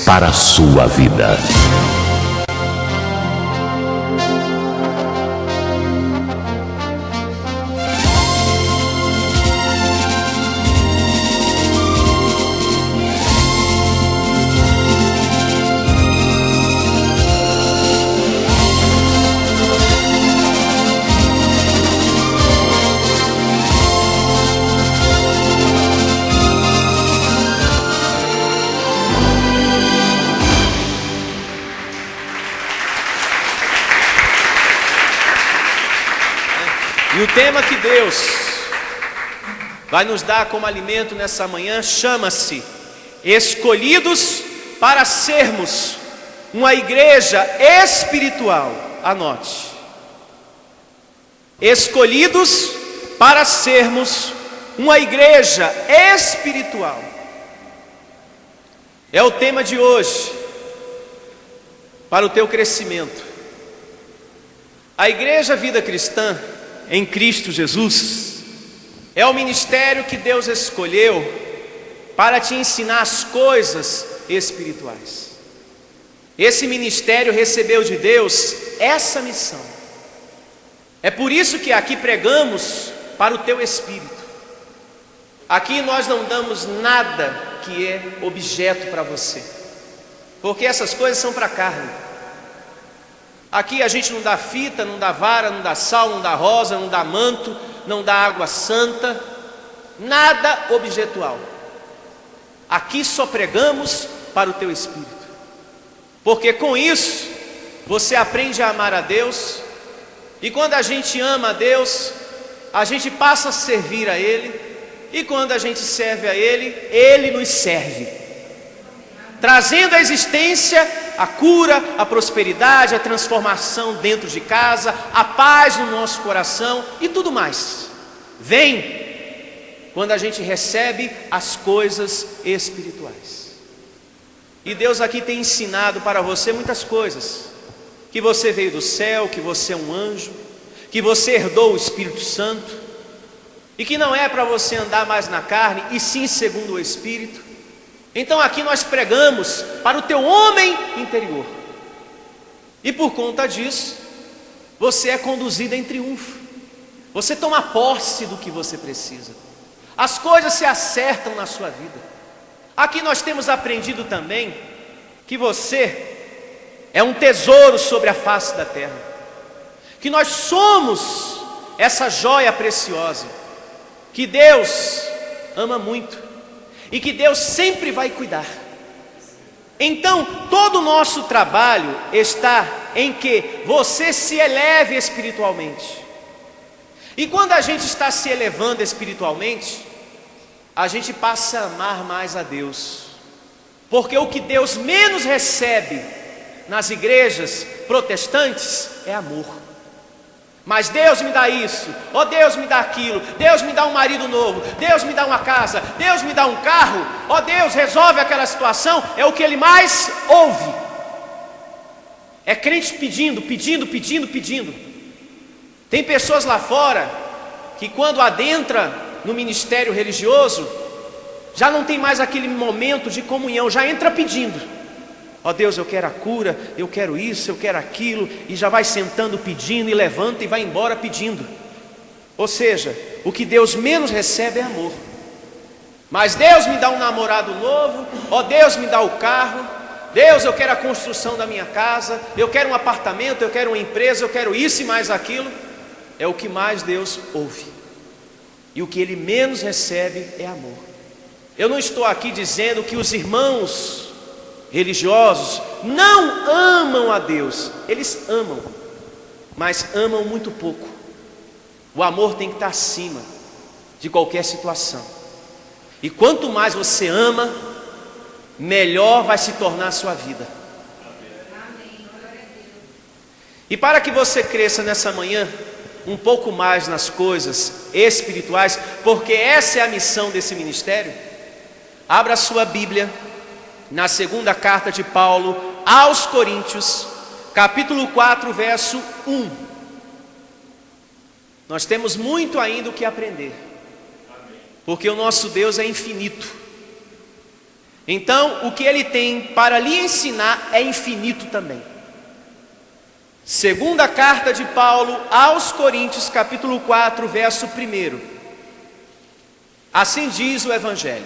para a sua vida. E o tema que Deus vai nos dar como alimento nessa manhã chama-se Escolhidos para sermos uma igreja espiritual. Anote. Escolhidos para sermos uma igreja espiritual. É o tema de hoje para o teu crescimento. A Igreja Vida Cristã em Cristo Jesus é o ministério que Deus escolheu para te ensinar as coisas espirituais. Esse ministério recebeu de Deus essa missão. É por isso que aqui pregamos para o teu espírito. Aqui nós não damos nada que é objeto para você, porque essas coisas são para a carne. Aqui a gente não dá fita, não dá vara, não dá sal, não dá rosa, não dá manto, não dá água santa, nada objetual. Aqui só pregamos para o teu espírito, porque com isso você aprende a amar a Deus, e quando a gente ama a Deus, a gente passa a servir a Ele, e quando a gente serve a Ele, Ele nos serve, trazendo à existência a cura, a prosperidade, a transformação dentro de casa, a paz no nosso coração e tudo mais. Vem quando a gente recebe as coisas espirituais. E Deus aqui tem ensinado para você muitas coisas. Que você veio do céu, que você é um anjo, que você herdou o Espírito Santo, e que não é para você andar mais na carne, e sim segundo o Espírito. Então aqui nós pregamos para o teu homem interior. E por conta disso, você é conduzido em triunfo. Você toma posse do que você precisa. As coisas se acertam na sua vida. Aqui nós temos aprendido também que você é um tesouro sobre a face da terra. Que nós somos essa joia preciosa que Deus ama muito. E que Deus sempre vai cuidar. Então, todo o nosso trabalho está em que você se eleve espiritualmente. E quando a gente está se elevando espiritualmente, a gente passa a amar mais a Deus. Porque o que Deus menos recebe nas igrejas protestantes é amor. Mas Deus me dá isso, ó Deus me dá aquilo, Deus me dá um marido novo, Deus me dá uma casa, Deus me dá um carro, ó Deus resolve aquela situação, é o que ele mais ouve. É crente pedindo, pedindo, pedindo, pedindo. Tem pessoas lá fora que quando adentra no ministério religioso, já não tem mais aquele momento de comunhão, já entra pedindo. Ó Deus, eu quero a cura, eu quero isso, eu quero aquilo, e já vai sentando pedindo, e levanta e vai embora pedindo. Ou seja, o que Deus menos recebe é amor. Mas Deus me dá um namorado novo, ó Deus me dá o carro, Deus, eu quero a construção da minha casa, eu quero um apartamento, eu quero uma empresa, eu quero isso e mais aquilo. É o que mais Deus ouve. E o que Ele menos recebe é amor. Eu não estou aqui dizendo que os irmãos religiosos não amam a Deus. Eles amam, mas amam muito pouco. O amor tem que estar acima de qualquer situação. E quanto mais você ama, melhor vai se tornar a sua vida. E para que você cresça nessa manhã um pouco mais nas coisas espirituais, porque essa é a missão desse ministério, abra a sua Bíblia na segunda carta de Paulo aos Coríntios, capítulo 4, verso 1. Nós temos muito ainda o que aprender, porque o nosso Deus é infinito. Então, o que ele tem para lhe ensinar é infinito também. Segunda carta de Paulo aos Coríntios, capítulo 4, verso 1. Assim diz o Evangelho: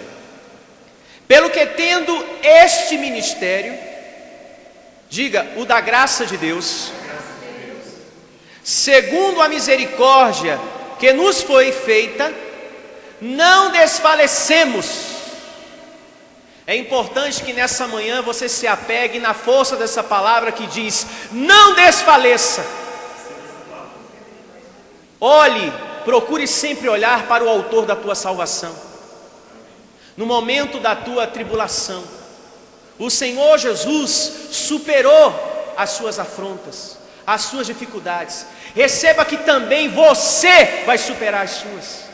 pelo que tendo este ministério, diga, o da graça de Deus, segundo a misericórdia que nos foi feita, não desfalecemos. É importante que nessa manhã você se apegue na força dessa palavra que diz: não desfaleça. Olhe, procure sempre olhar para o autor da tua salvação. No momento da tua tribulação, o Senhor Jesus superou as suas afrontas, as suas dificuldades. Receba que também você vai superar as suas,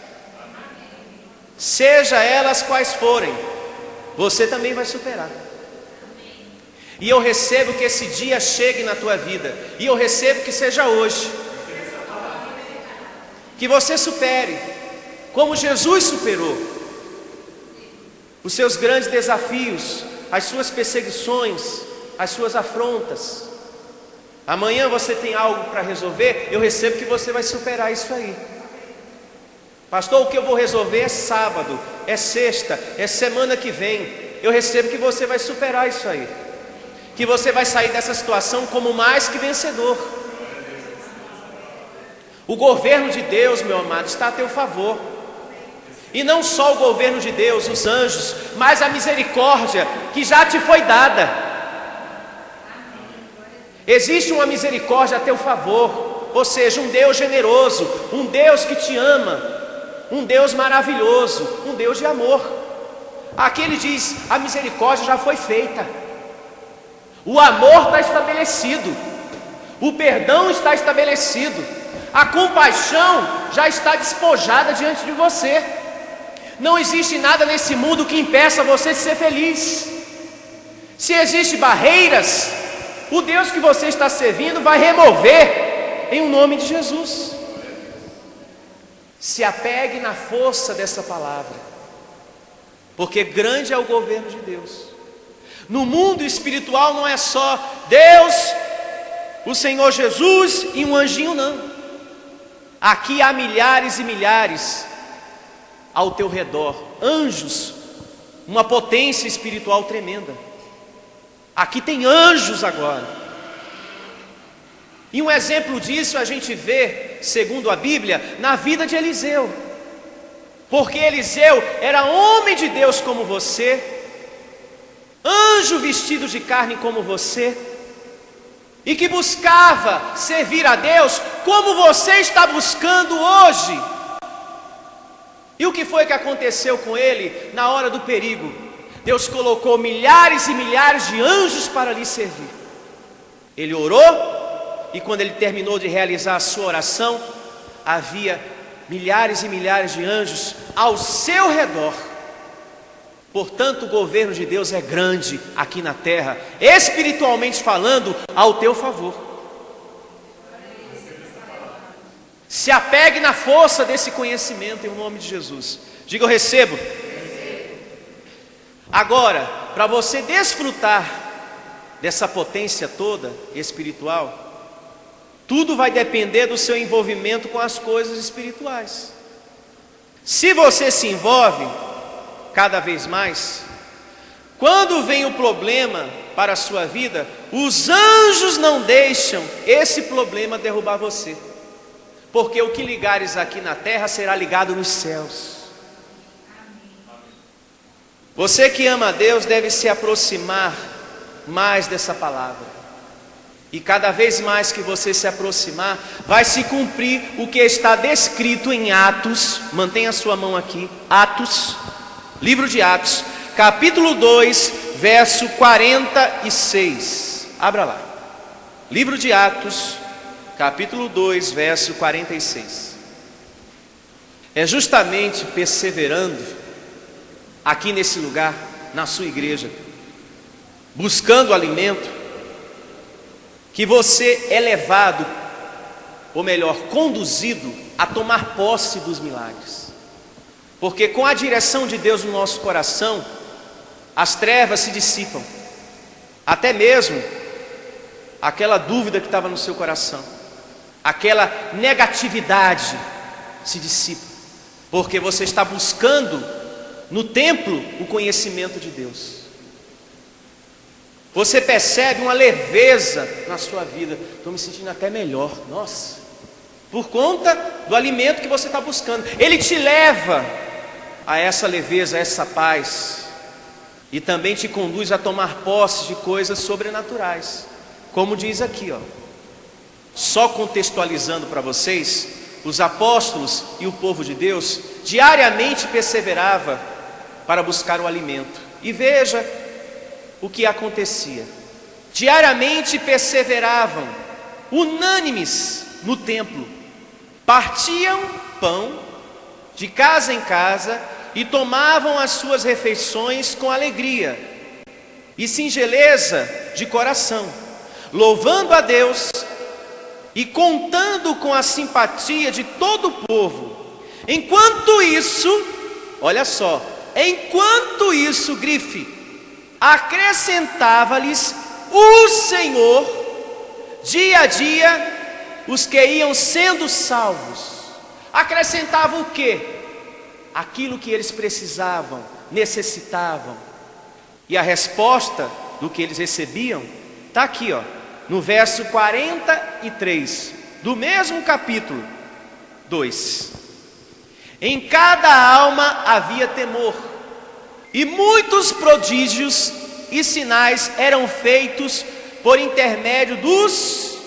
seja elas quais forem. Você também vai superar. E eu recebo que esse dia chegue na tua vida. E eu recebo que seja hoje. Que você supere, como Jesus superou, os seus grandes desafios, as suas perseguições, as suas afrontas. Amanhã você tem algo para resolver. Eu recebo que você vai superar isso aí. Pastor, o que eu vou resolver é sábado, é sexta, é semana que vem. Eu recebo que você vai superar isso aí. Que você vai sair dessa situação como mais que vencedor. O governo de Deus, meu amado, está a teu favor. E não só o governo de Deus, os anjos, mas a misericórdia que já te foi dada. Existe uma misericórdia a teu favor. Ou seja, um Deus generoso, um Deus que te ama, um Deus maravilhoso, um Deus de amor. Aqui ele diz: a misericórdia já foi feita, o amor está estabelecido, o perdão está estabelecido, a compaixão já está despojada diante de você. Não existe nada nesse mundo que impeça você de ser feliz. Se existem barreiras, o Deus que você está servindo vai remover em nome de Jesus. Se apegue na força dessa palavra, porque grande é o governo de Deus. No mundo espiritual não é só Deus, o Senhor Jesus e um anjinho, não. Aqui há milhares e milhares ao teu redor, anjos, uma potência espiritual tremenda. Aqui tem anjos agora. E um exemplo disso a gente vê, segundo a Bíblia, na vida de Eliseu. Porque Eliseu era homem de Deus como você, anjo vestido de carne como você, e que buscava servir a Deus como você está buscando hoje. E o que foi que aconteceu com ele na hora do perigo? Deus colocou milhares e milhares de anjos para lhe servir. Ele orou, e quando ele terminou de realizar a sua oração, havia milhares e milhares de anjos ao seu redor. Portanto, o governo de Deus é grande aqui na terra, espiritualmente falando, ao teu favor. Se apegue na força desse conhecimento em nome de Jesus. Diga: eu recebo. Agora, para você desfrutar dessa potência toda espiritual, tudo vai depender do seu envolvimento com as coisas espirituais. Se você se envolve cada vez mais, quando vem o problema para a sua vida, os anjos não deixam esse problema derrubar você. Porque o que ligares aqui na terra será ligado nos céus. Você que ama a Deus deve se aproximar mais dessa palavra. E cada vez mais que você se aproximar, vai se cumprir o que está descrito em Atos. Mantenha a sua mão aqui. Atos, livro de Atos, capítulo 2, verso 46. Abra lá. Livro de Atos, capítulo 2, verso 46. É justamente perseverando aqui nesse lugar, na sua igreja, buscando alimento, que você é levado, ou melhor, conduzido a tomar posse dos milagres. Porque com a direção de Deus no nosso coração, as trevas se dissipam, até mesmo aquela dúvida que estava no seu coração, aquela negatividade se dissipa, porque você está buscando no templo o conhecimento de Deus. Você percebe uma leveza na sua vida. Estou me sentindo até melhor, nossa, por conta do alimento que você está buscando. Ele te leva a essa leveza, a essa paz, e também te conduz a tomar posse de coisas sobrenaturais, como diz aqui, ó. Só contextualizando para vocês, os apóstolos e o povo de Deus diariamente perseverava para buscar o alimento. E veja o que acontecia. Diariamente perseveravam, unânimes no templo, partiam pão de casa em casa e tomavam as suas refeições com alegria e singeleza de coração, louvando a Deus e contando com a simpatia de todo o povo. Enquanto isso, olha só, enquanto isso, grife, acrescentava-lhes o Senhor dia a dia os que iam sendo salvos. Acrescentava o quê? Aquilo que eles precisavam, necessitavam. E a resposta do que eles recebiam está aqui, ó, no verso 43 do mesmo capítulo 2. Em cada alma havia temor, e muitos prodígios e sinais eram feitos por intermédio dos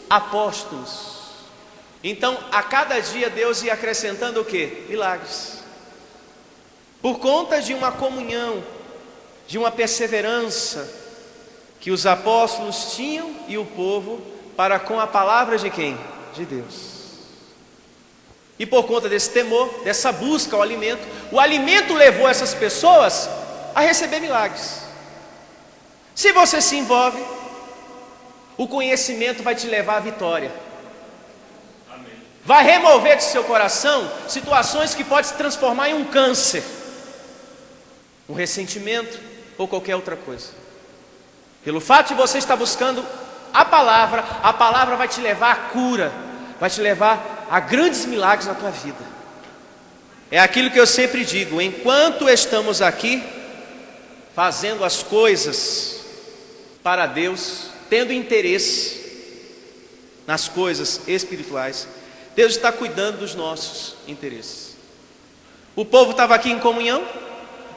apóstolos. Então, a cada dia Deus ia acrescentando o quê? Milagres. Por conta de uma comunhão, de uma perseverança que os apóstolos tinham e o povo para com a palavra de quem? De Deus. E por conta desse temor, dessa busca ao alimento, o alimento levou essas pessoas a receber milagres. Se você se envolve, o conhecimento vai te levar à vitória. Amém. Vai remover de seu coração situações que podem se transformar em um câncer, um ressentimento ou qualquer outra coisa. Pelo fato de você estar buscando a palavra vai te levar à cura, vai te levar a grandes milagres na tua vida. É aquilo que eu sempre digo: enquanto estamos aqui fazendo as coisas para Deus, tendo interesse nas coisas espirituais, Deus está cuidando dos nossos interesses. O povo estava aqui em comunhão.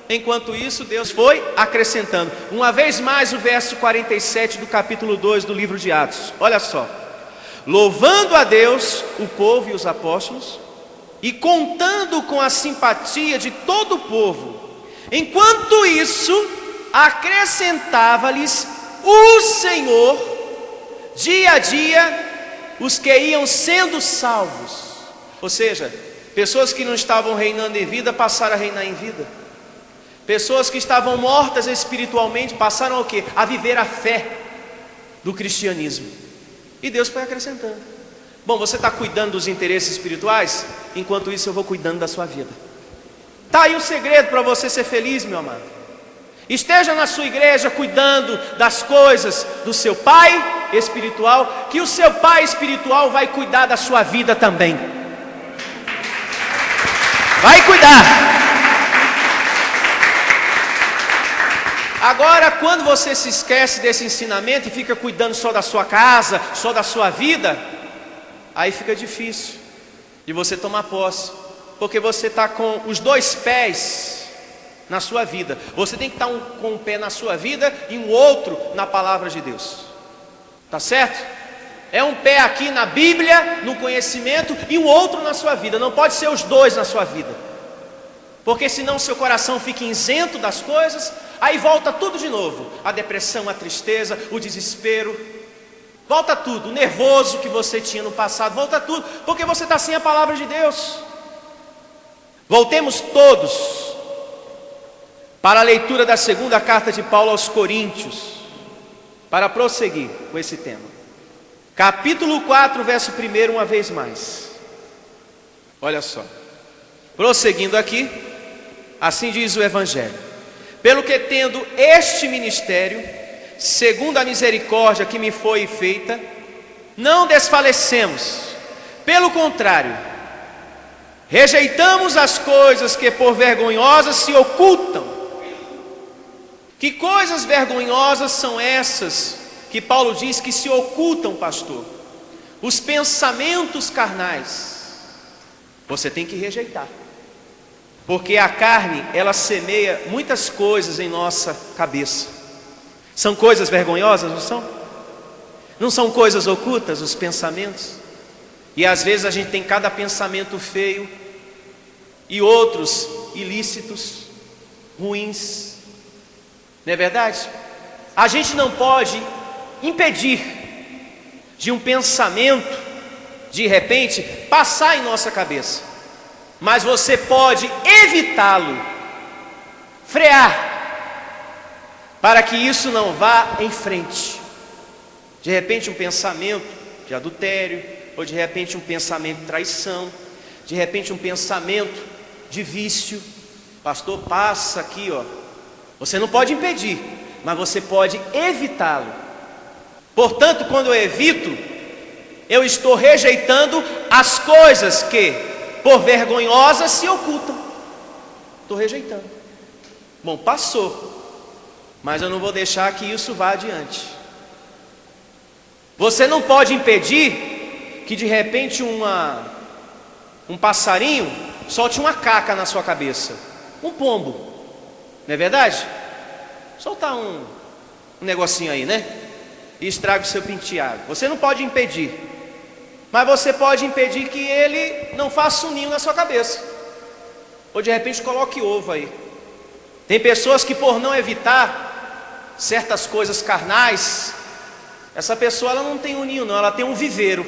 Enquanto isso, Deus foi acrescentando. Uma vez mais o verso 47 do capítulo 2 do livro de Atos. Olha só. Louvando a Deus, o povo e os apóstolos, e contando com a simpatia de todo o povo. Enquanto isso, acrescentava-lhes o Senhor, dia a dia, os que iam sendo salvos. Ou seja, pessoas que não estavam reinando em vida, passaram a reinar em vida. Pessoas que estavam mortas espiritualmente passaram a quê? A viver a fé do cristianismo. E Deus foi acrescentando. Bom, você está cuidando dos interesses espirituais? Enquanto isso eu vou cuidando da sua vida. Está aí o segredo para você ser feliz, meu amado. Esteja na sua igreja cuidando das coisas do seu pai espiritual, que o seu pai espiritual vai cuidar da sua vida também. Vai cuidar. Agora, quando você se esquece desse ensinamento e fica cuidando só da sua casa, só da sua vida, aí fica difícil de você tomar posse, porque você está com os dois pés na sua vida. Você tem que estar com um pé na sua vida e um outro na palavra de Deus. Tá certo? É um pé aqui na Bíblia, no conhecimento, e um outro na sua vida. Não pode ser os dois na sua vida, porque senão seu coração fica isento das coisas. Aí volta tudo de novo, a depressão, a tristeza, o desespero, volta tudo, o nervoso que você tinha no passado, volta tudo, porque você está sem a palavra de Deus. Voltemos todos para a leitura da segunda carta de Paulo aos Coríntios, para prosseguir com esse tema. Capítulo 4, verso 1, uma vez mais. Olha só, prosseguindo aqui, assim diz o Evangelho: Pelo que tendo este ministério, segundo a misericórdia que me foi feita, não desfalecemos. Pelo contrário, rejeitamos as coisas que por vergonhosas se ocultam. Que coisas vergonhosas são essas que Paulo diz que se ocultam, pastor? Os pensamentos carnais. Você tem que rejeitar. Porque a carne, ela semeia muitas coisas em nossa cabeça. São coisas vergonhosas, não são? Não são coisas ocultas, os pensamentos? E às vezes a gente tem cada pensamento feio e outros ilícitos, ruins. Não é verdade? A gente não pode impedir de um pensamento, de repente, passar em nossa cabeça. Mas você pode evitá-lo, frear, para que isso não vá em frente. De repente um pensamento de adultério, ou de repente um pensamento de traição, de repente um pensamento de vício. Pastor, passa aqui, ó. Você não pode impedir, mas você pode evitá-lo. Portanto, quando eu evito, eu estou rejeitando as coisas que por vergonhosas se ocultam. Estou rejeitando. Bom, passou, mas eu não vou deixar que isso vá adiante. Você não pode impedir que de repente um passarinho solte uma caca na sua cabeça, um pombo, não é verdade? Soltar um negocinho aí, né? E estraga o seu penteado. Você não pode impedir, mas você pode impedir que ele não faça um ninho na sua cabeça, ou de repente coloque ovo aí. Tem pessoas que por não evitar certas coisas carnais, essa pessoa ela não tem um ninho não, ela tem um viveiro.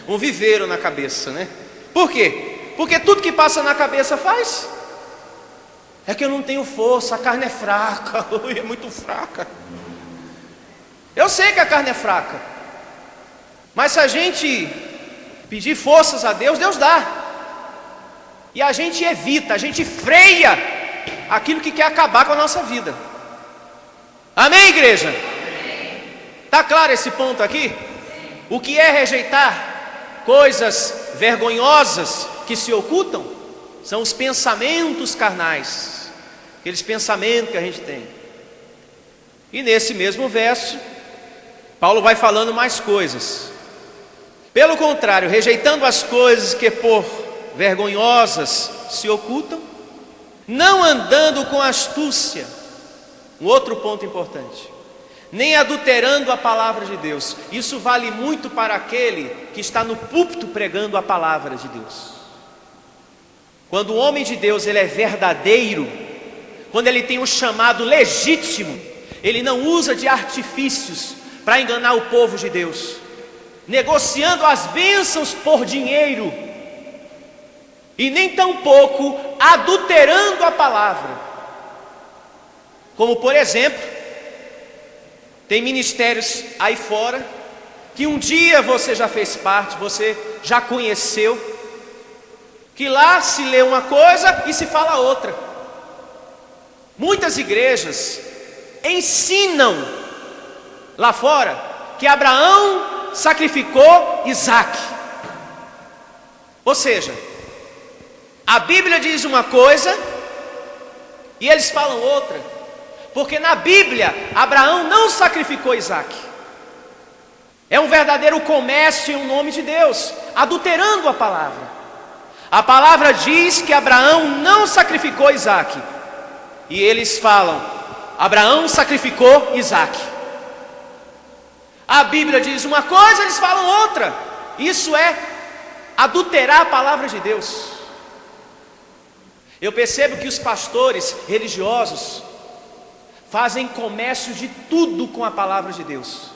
Um viveiro na cabeça, né? Por quê? Porque tudo que passa na cabeça faz. É que eu não tenho força, a carne é fraca. É muito fraca. Eu sei que a carne é fraca, mas se a gente pedir forças a Deus, Deus dá. E a gente evita, a gente freia aquilo que quer acabar com a nossa vida. Amém, igreja? Está claro esse ponto aqui? O que é rejeitar coisas vergonhosas que se ocultam? São os pensamentos carnais, aqueles pensamentos que a gente tem. E nesse mesmo verso, Paulo vai falando mais coisas. Pelo contrário, rejeitando as coisas que por vergonhosas se ocultam, não andando com astúcia. Um outro ponto importante. Nem adulterando a palavra de Deus. Isso vale muito para aquele que está no púlpito pregando a palavra de Deus. Quando o homem de Deus ele é verdadeiro, quando ele tem um chamado legítimo, ele não usa de artifícios para enganar o povo de Deus, negociando as bênçãos por dinheiro, e nem tampouco adulterando a palavra. Como por exemplo, tem ministérios aí fora, que um dia você já fez parte, você já conheceu, que lá se lê uma coisa e se fala outra. Muitas igrejas ensinam lá fora que Abraão sacrificou Isaac. Ou seja, a Bíblia diz uma coisa e eles falam outra. Porque na Bíblia, Abraão não sacrificou Isaac. É um verdadeiro comércio em nome de Deus, adulterando a palavra. A palavra diz que Abraão não sacrificou Isaac. E eles falam, Abraão sacrificou Isaac. A Bíblia diz uma coisa, eles falam outra. Isso é adulterar a palavra de Deus. Eu percebo que os pastores religiosos fazem comércio de tudo com a palavra de Deus.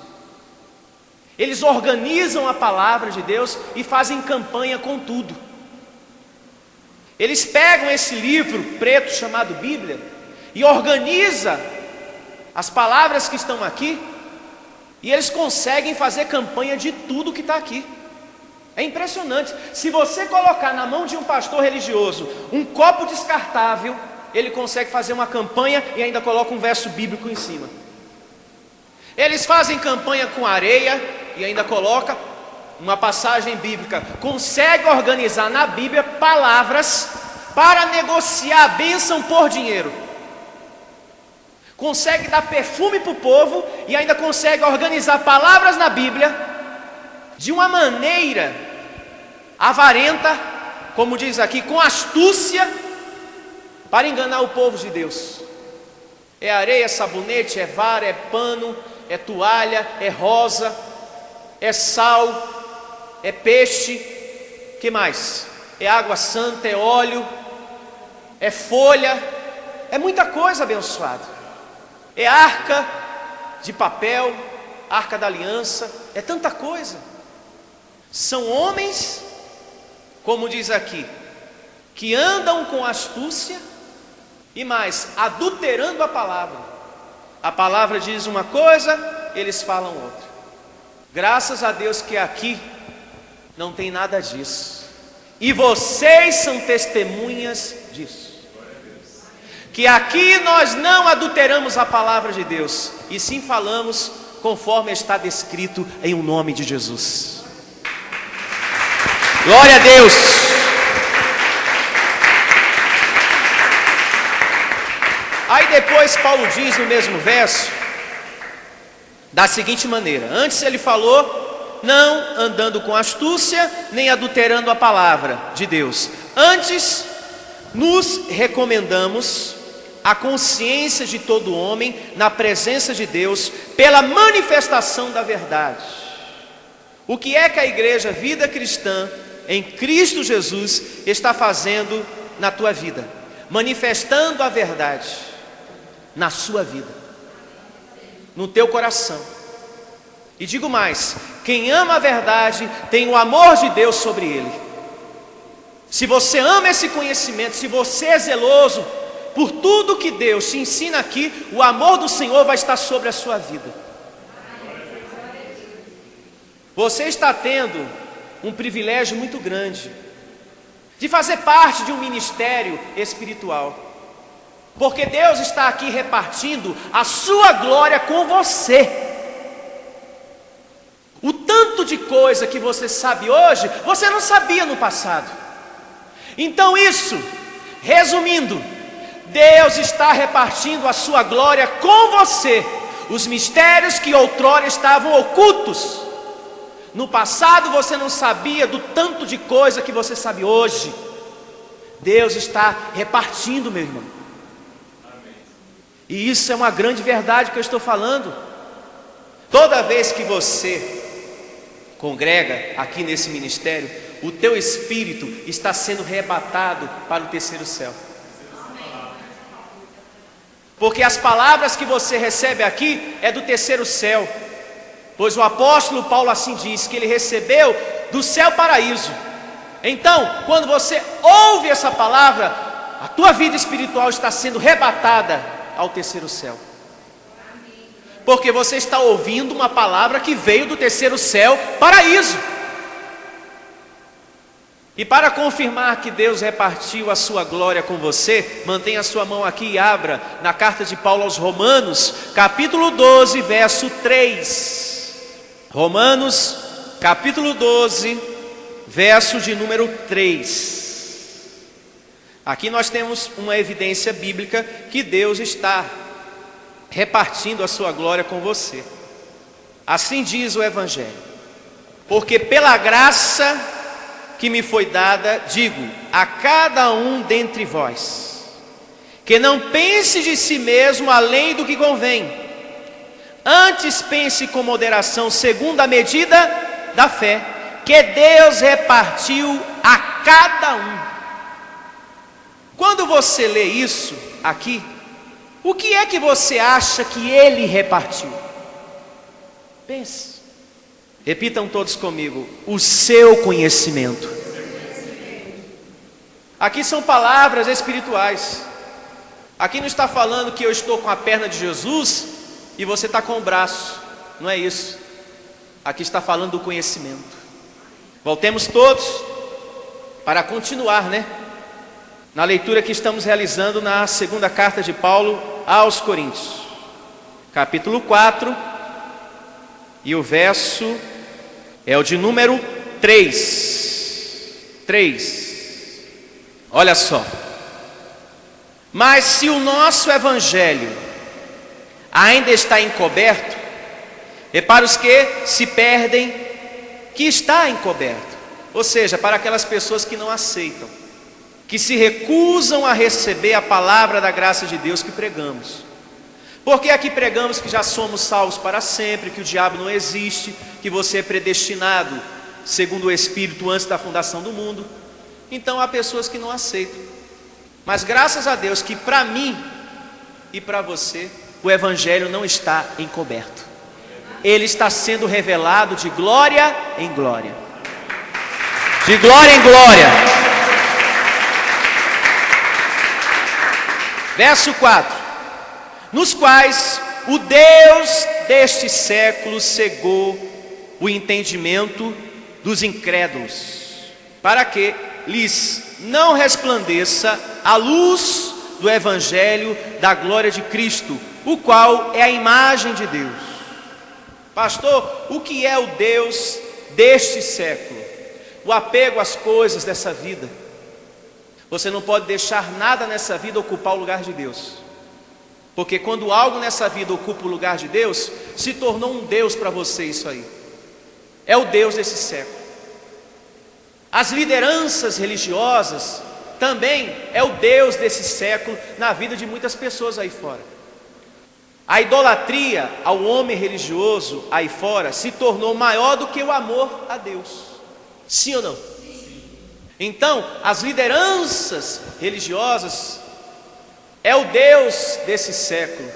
Eles organizam a palavra de Deus e fazem campanha com tudo. Eles pegam esse livro preto chamado Bíblia e organizam as palavras que estão aqui, e eles conseguem fazer campanha de tudo que está aqui. É impressionante. Se você colocar na mão de um pastor religioso um copo descartável, ele consegue fazer uma campanha e ainda coloca um verso bíblico em cima. Eles fazem campanha com areia e ainda coloca uma passagem bíblica. Consegue organizar na Bíblia palavras para negociar a bênção por dinheiro. Consegue dar perfume para o povo e ainda consegue organizar palavras na Bíblia de uma maneira avarenta, como diz aqui, com astúcia, para enganar o povo de Deus. É areia, é sabonete, é vara, é pano, é toalha, é rosa, é sal, é peixe, que mais? É água santa, é óleo, é folha, é muita coisa, abençoado. É arca de papel, arca da aliança, é tanta coisa. São homens, como diz aqui, que andam com astúcia e mais, adulterando a palavra. A palavra diz uma coisa, eles falam outra. Graças a Deus que aqui não tem nada disso. E vocês são testemunhas disso. Que aqui nós não adulteramos a palavra de Deus, e sim falamos conforme está descrito em o nome de Jesus. Glória a Deus. Aí depois Paulo diz no mesmo verso, da seguinte maneira: antes ele falou, não andando com astúcia, nem adulterando a palavra de Deus. Antes, nos recomendamos a consciência de todo homem na presença de Deus, pela manifestação da verdade. O que é que a igreja Vida Cristã, em Cristo Jesus, está fazendo na tua vida? Manifestando a verdade na sua vida, no teu coração. E digo mais, quem ama a verdade tem o amor de Deus sobre ele. Se você ama esse conhecimento, se você é zeloso por tudo que Deus te ensina aqui, o amor do Senhor vai estar sobre a sua vida. Você está tendo um privilégio muito grande de fazer parte de um ministério espiritual, porque Deus está aqui repartindo a sua glória com você. O tanto de coisa que você sabe hoje, você não sabia no passado. Então isso, resumindo, Deus está repartindo a sua glória com você. Os mistérios que outrora estavam ocultos, no passado você não sabia do tanto de coisa que você sabe hoje. Deus está repartindo, meu irmão. E isso é uma grande verdade que eu estou falando. Toda vez que você congrega aqui nesse ministério, o teu espírito está sendo arrebatado para o terceiro céu. Porque as palavras que você recebe aqui é do terceiro céu. Pois o apóstolo Paulo assim diz, que ele recebeu do céu paraíso. Então, quando você ouve essa palavra, a tua vida espiritual está sendo arrebatada ao terceiro céu. Porque você está ouvindo uma palavra que veio do terceiro céu, paraíso. E para confirmar que Deus repartiu a sua glória com você, mantenha a sua mão aqui e abra na carta de Paulo aos Romanos, capítulo 12, verso 3. Romanos, capítulo 12, verso de número 3. Aqui nós temos uma evidência bíblica que Deus está repartindo a sua glória com você. Assim diz o Evangelho: porque pela graça que me foi dada, digo a cada um dentre vós, que não pense de si mesmo além do que convém, antes pense com moderação, segundo a medida da fé que Deus repartiu a cada um. Quando você lê isso aqui, o que é que você acha que Ele repartiu? Pense. Repitam todos comigo: o seu conhecimento. Aqui são palavras espirituais. Aqui não está falando que eu estou com a perna de Jesus e você está com o braço. Não é isso. Aqui está falando do conhecimento. Voltemos todos para continuar, né? na leitura que estamos realizando na segunda carta de Paulo aos Coríntios, capítulo 4, e o verso é o de número 3. Olha só. Mas se o nosso evangelho ainda está encoberto, é para os que se perdem que está encoberto. Ou seja, para aquelas pessoas que não aceitam, que se recusam a receber a palavra da graça de Deus que pregamos. Porque aqui pregamos que já somos salvos para sempre, que o diabo não existe, que você é predestinado segundo o Espírito antes da fundação do mundo. Então há pessoas que não aceitam. Mas graças a Deus que para mim e para você o evangelho não está encoberto. Ele está sendo revelado de glória em glória. De glória em glória. Verso 4. Nos quais o Deus deste século cegou o entendimento dos incrédulos, para que lhes não resplandeça a luz do evangelho da glória de Cristo, o qual é a imagem de Deus. Pastor, o que é o Deus deste século? O apego às coisas dessa vida. Você não pode deixar nada nessa vida ocupar o lugar de Deus. Porque quando algo nessa vida ocupa o lugar de Deus, se tornou um Deus para você isso aí. É o Deus desse século. As lideranças religiosas também é o Deus desse século na vida de muitas pessoas aí fora. A idolatria ao homem religioso aí fora se tornou maior do que o amor a Deus. Sim ou não? Então, as lideranças religiosas é o Deus desse século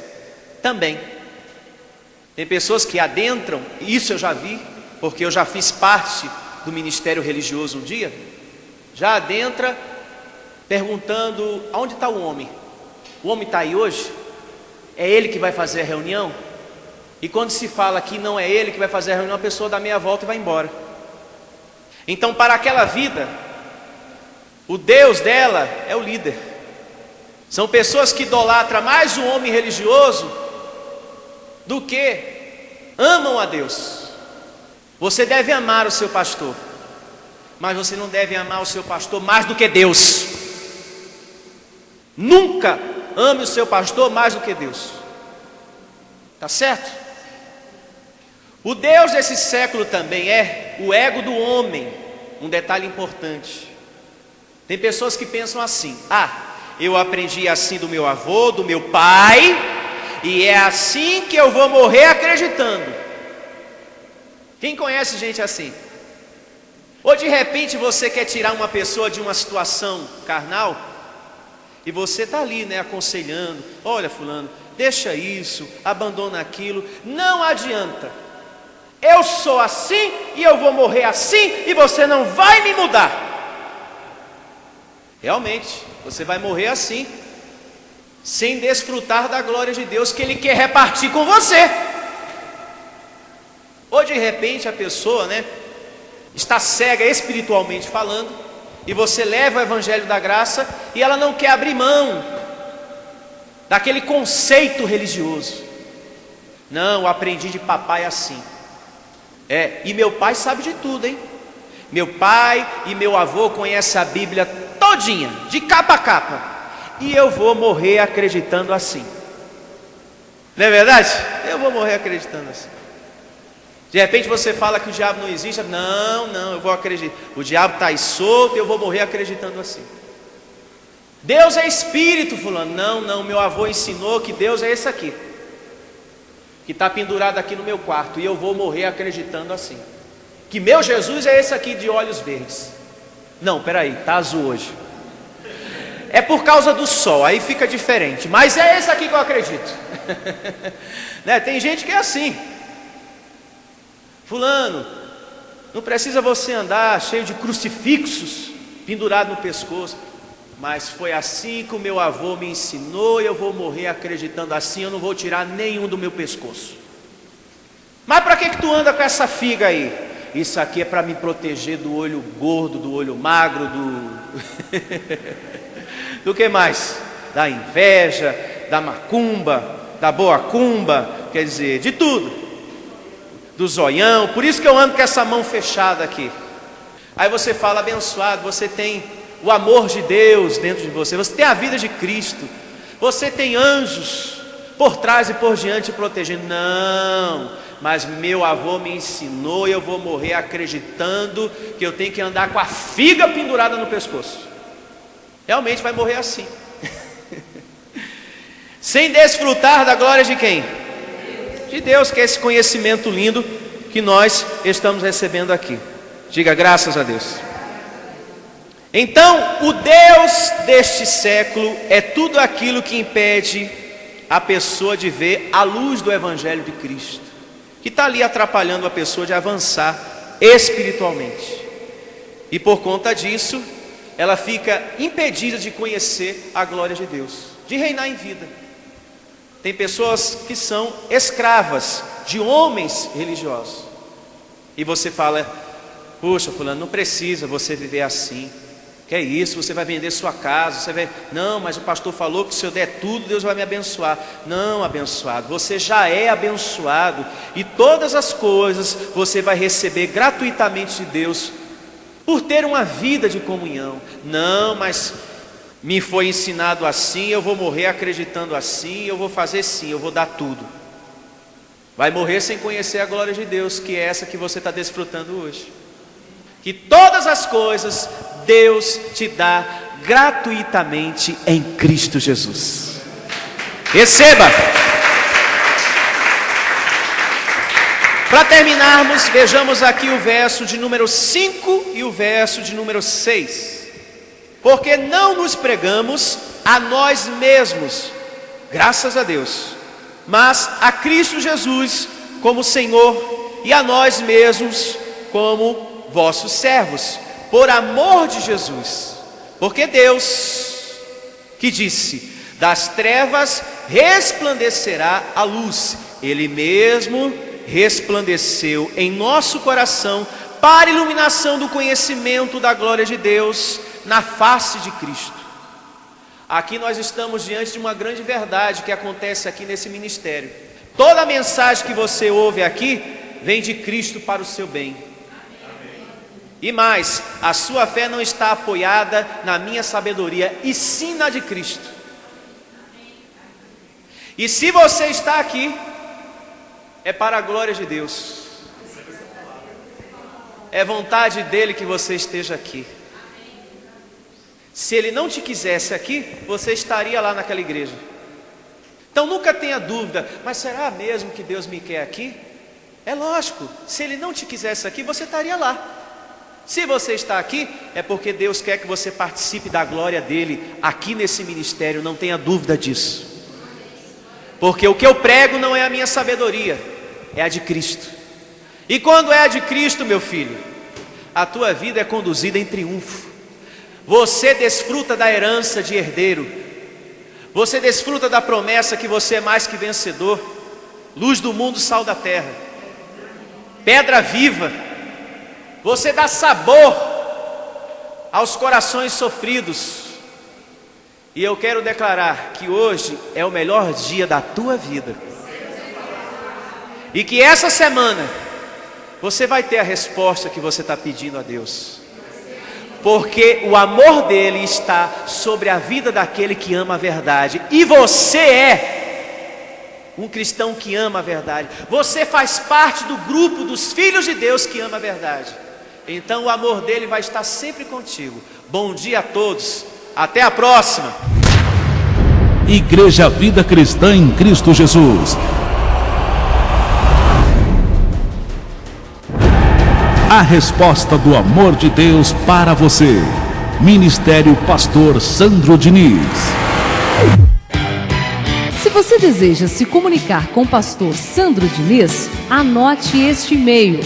também. Tem pessoas que adentram, isso eu já vi, porque eu já fiz parte do ministério religioso um dia. Já adentra perguntando: aonde está o homem? O homem está aí hoje? É ele que vai fazer a reunião? E quando se fala que não é ele que vai fazer a reunião, a pessoa dá meia volta e vai embora. Então, para aquela vida, o Deus dela é o líder. São pessoas que idolatram mais o homem religioso do que amam a Deus. Você deve amar o seu pastor, mas você não deve amar o seu pastor mais do que Deus. Nunca ame o seu pastor mais do que Deus. Tá certo? O Deus desse século também é o ego do homem. Um detalhe importante. Tem pessoas que pensam assim: eu aprendi assim do meu avô, do meu pai, e é assim que eu vou morrer acreditando. Quem conhece gente assim? Ou de repente você quer tirar uma pessoa de uma situação carnal, e você está ali, aconselhando: olha, fulano, deixa isso, abandona aquilo. Não adianta. Eu sou assim e eu vou morrer assim, e você não vai me mudar. Realmente, você vai morrer assim, sem desfrutar da glória de Deus que Ele quer repartir com você. Ou de repente a pessoa, está cega espiritualmente falando, e você leva o evangelho da graça e ela não quer abrir mão daquele conceito religioso. Não, eu aprendi de papai assim. E meu pai sabe de tudo, hein? Meu pai e meu avô conhecem a Bíblia todinha, de capa a capa, e eu vou morrer acreditando assim. Não é verdade? Eu vou morrer acreditando assim. De repente você fala que o diabo não existe. Não, eu vou acreditar. O diabo está aí solto e eu vou morrer acreditando assim. Deus é espírito, fulano. Não, meu avô ensinou que Deus é esse aqui, que está pendurado aqui no meu quarto, e eu vou morrer acreditando assim. Que meu Jesus é esse aqui de olhos verdes. Não, peraí, está azul hoje. É por causa do sol, aí fica diferente. Mas é esse aqui que eu acredito. Tem gente que é assim. Fulano, não precisa você andar cheio de crucifixos pendurado no pescoço. Mas foi assim que o meu avô me ensinou, e eu vou morrer acreditando assim. Eu não vou tirar nenhum do meu pescoço. Mas para que tu anda com essa figa aí? Isso aqui é para me proteger do olho gordo, do olho magro, Do que mais? Da inveja, da macumba, da boa cumba, quer dizer, de tudo. Do zoião. Por isso que eu ando com essa mão fechada aqui. Aí você fala, abençoado, você tem o amor de Deus dentro de você, você tem a vida de Cristo, você tem anjos por trás e por diante protegendo. Não, mas meu avô me ensinou e eu vou morrer acreditando que eu tenho que andar com a figa pendurada no pescoço. Realmente vai morrer assim. Sem desfrutar da glória de quem? De Deus, que é esse conhecimento lindo que nós estamos recebendo aqui. Diga graças a Deus. Então, o Deus deste século é tudo aquilo que impede a pessoa de ver a luz do Evangelho de Cristo, que está ali atrapalhando a pessoa de avançar espiritualmente. E por conta disso, ela fica impedida de conhecer a glória de Deus, de reinar em vida. Tem pessoas que são escravas de homens religiosos. E você fala, puxa, fulano, não precisa você viver assim. Que é isso, você vai vender sua casa, você vai... Não, mas o pastor falou que se eu der tudo, Deus vai me abençoar. Não, abençoado, você já é abençoado. E todas as coisas você vai receber gratuitamente de Deus, por ter uma vida de comunhão. Não, mas me foi ensinado assim, eu vou morrer acreditando assim, eu vou fazer sim, eu vou dar tudo. Vai morrer sem conhecer a glória de Deus, que é essa que você está desfrutando hoje. Que todas as coisas Deus te dá gratuitamente em Cristo Jesus. Receba! Para terminarmos, vejamos aqui o verso de número 5 e o verso de número 6. Porque não nos pregamos a nós mesmos, graças a Deus, mas a Cristo Jesus como Senhor e a nós mesmos como vossos servos, por amor de Jesus. Porque Deus, que disse, das trevas resplandecerá a luz, Ele mesmo resplandeceu em nosso coração para iluminação do conhecimento da glória de Deus na face de Cristo. Aqui nós estamos diante de uma grande verdade que acontece aqui nesse ministério. Toda a mensagem que você ouve aqui vem de Cristo para o seu bem. E mais, a sua fé não está apoiada na minha sabedoria, e sim na de Cristo. E se você está aqui, é para a glória de Deus. É vontade dele que você esteja aqui. Se ele não te quisesse aqui, você estaria lá naquela igreja. Então nunca tenha dúvida, mas será mesmo que Deus me quer aqui? É lógico, se ele não te quisesse aqui, você estaria lá. Se você está aqui, é porque Deus quer que você participe da glória dele aqui nesse ministério, não tenha dúvida disso. Porque o que eu prego não é a minha sabedoria, é a de Cristo. E quando é a de Cristo, meu filho, a tua vida é conduzida em triunfo. Você desfruta da herança de herdeiro, você desfruta da promessa que você é mais que vencedor, luz do mundo, sal da terra, pedra viva. Você dá sabor aos corações sofridos. E eu quero declarar que hoje é o melhor dia da tua vida. E que essa semana você vai ter a resposta que você está pedindo a Deus. Porque o amor dele está sobre a vida daquele que ama a verdade. E você é um cristão que ama a verdade. Você faz parte do grupo dos filhos de Deus que ama a verdade. Então o amor dele vai estar sempre contigo. Bom dia a todos. Até a próxima. Igreja Vida Cristã em Cristo Jesus. A resposta do amor de Deus para você. Ministério Pastor Sandro Diniz. Se você deseja se comunicar com o pastor Sandro Diniz, anote este e-mail: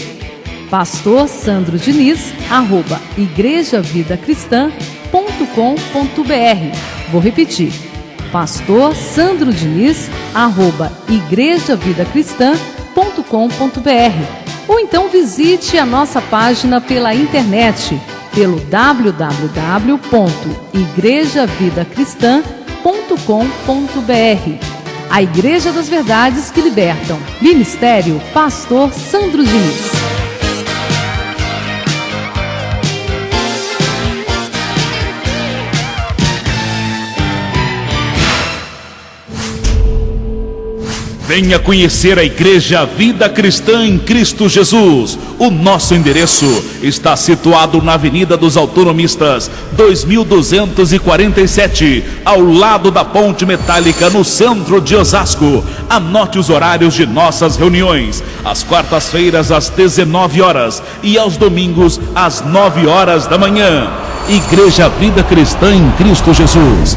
pastorsandrodiniz@igrejavidacristã.com.br. Vou repetir: pastorsandrodiniz@igrejavidacristã.com.br. Ou então visite a nossa página pela internet pelo www.igrejavidacristã.com.br. A Igreja das Verdades que Libertam. Ministério Pastor Sandro Diniz. Venha conhecer a Igreja Vida Cristã em Cristo Jesus. O nosso endereço está situado na Avenida dos Autonomistas, 2247, ao lado da Ponte Metálica, no centro de Osasco. Anote os horários de nossas reuniões: às quartas-feiras às 19 horas e aos domingos às 9 horas da manhã. Igreja Vida Cristã em Cristo Jesus.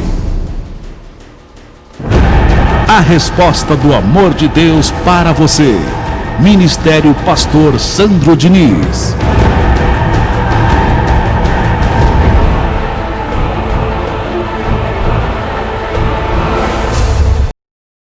A resposta do amor de Deus para você. Ministério Pastor Sandro Diniz.